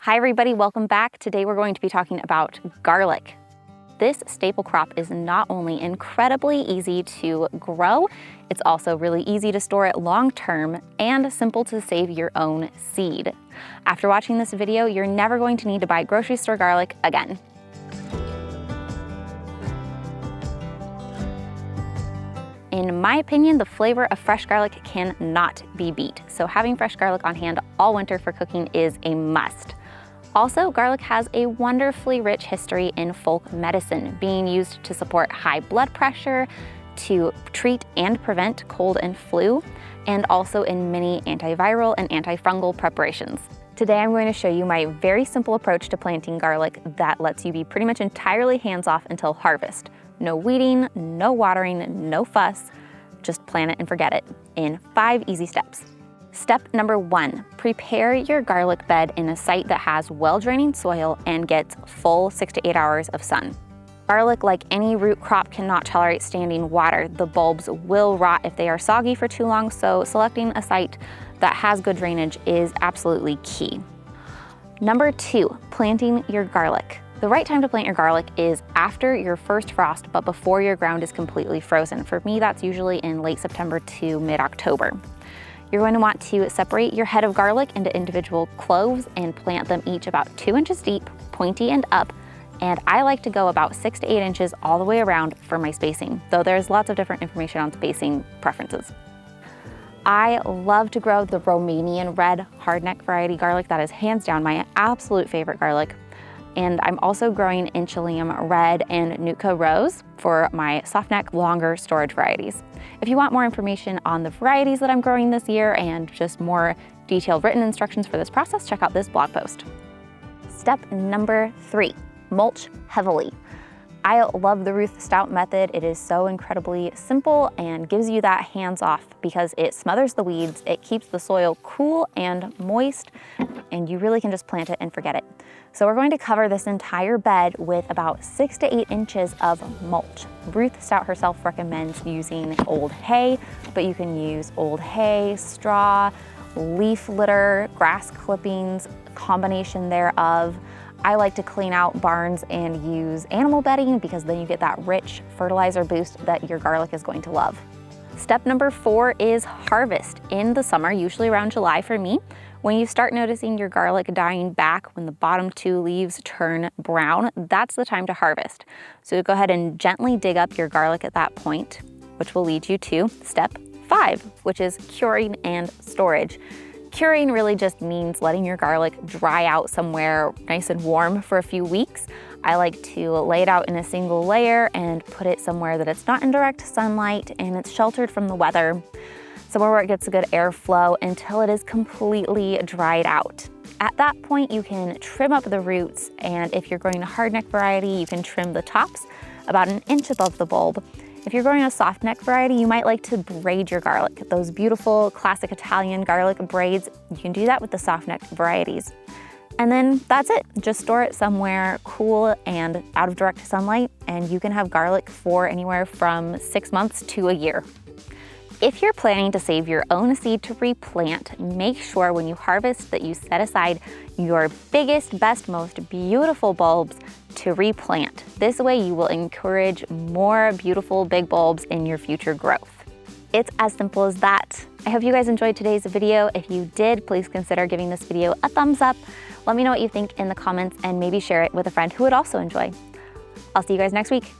Hi everybody, welcome back. Today we're going to be talking about garlic. This staple crop is not only incredibly easy to grow, it's also really easy to store it long term and simple to save your own seed. After watching this video, you're never going to need to buy grocery store garlic again. In my opinion, the flavor of fresh garlic cannot be beat, so having fresh garlic on hand all winter for cooking is a must. Also, garlic has a wonderfully rich history in folk medicine, being used to support high blood pressure, to treat and prevent cold and flu, and also in many antiviral and antifungal preparations. Today I'm going to show you my very simple approach to planting garlic that lets you be pretty much entirely hands-off until harvest. No weeding, no watering, no fuss, just plant it and forget it in 5 easy steps. Step number 1, prepare your garlic bed in a site that has well-draining soil and gets full 6 to 8 hours of sun. Garlic, like any root crop, cannot tolerate standing water. The bulbs will rot if they are soggy for too long, so selecting a site that has good drainage is absolutely key. Number 2, planting your garlic. The right time to plant your garlic is after your first frost, but before your ground is completely frozen. For me, that's usually in late September to mid-October. You're going to want to separate your head of garlic into individual cloves and plant them each about 2 inches deep, pointy and up, and I like to go about 6 to 8 inches all the way around for my spacing, though there's lots of different information on spacing preferences. I love to grow the Romanian red hardneck variety garlic. That is hands down my absolute favorite garlic. And I'm also growing Inchalium red and Nootka rose for my softneck longer storage varieties. If you want more information on the varieties that I'm growing this year and just more detailed written instructions for this process, check out this blog post. Step number 3, mulch heavily. I love the Ruth Stout method. It is so incredibly simple and gives you that hands-off because it smothers the weeds, it keeps the soil cool and moist, and you really can just plant it and forget it. So we're going to cover this entire bed with about 6 to 8 inches of mulch. Ruth Stout herself recommends using old hay, but you can use old hay, straw, leaf litter, grass clippings, combination thereof. I like to clean out barns and use animal bedding because then you get that rich fertilizer boost that your garlic is going to love. Step number 4 is harvest. In the summer, usually around July for me, when you start noticing your garlic dying back, when the bottom 2 leaves turn brown, that's the time to harvest. So go ahead and gently dig up your garlic at that point, which will lead you to step 5, which is curing and storage. Curing really just means letting your garlic dry out somewhere nice and warm for a few weeks. I like to lay it out in a single layer and put it somewhere that it's not in direct sunlight and it's sheltered from the weather, somewhere where it gets a good airflow until it is completely dried out. At that point, you can trim up the roots, and if you're growing a hardneck variety, you can trim the tops about 1 inch above the bulb. If you're growing a soft neck variety, you might like to braid your garlic. Those beautiful classic Italian garlic braids, you can do that with the soft neck varieties. And then that's it. Just store it somewhere cool and out of direct sunlight, and you can have garlic for anywhere from 6 months to a year. If you're planning to save your own seed to replant, make sure when you harvest that you set aside your biggest, best, most beautiful bulbs to replant. This way you will encourage more beautiful big bulbs in your future growth. It's as simple as that. I hope you guys enjoyed today's video. If you did, please consider giving this video a thumbs up. Let me know what you think in the comments and maybe share it with a friend who would also enjoy. I'll see you guys next week.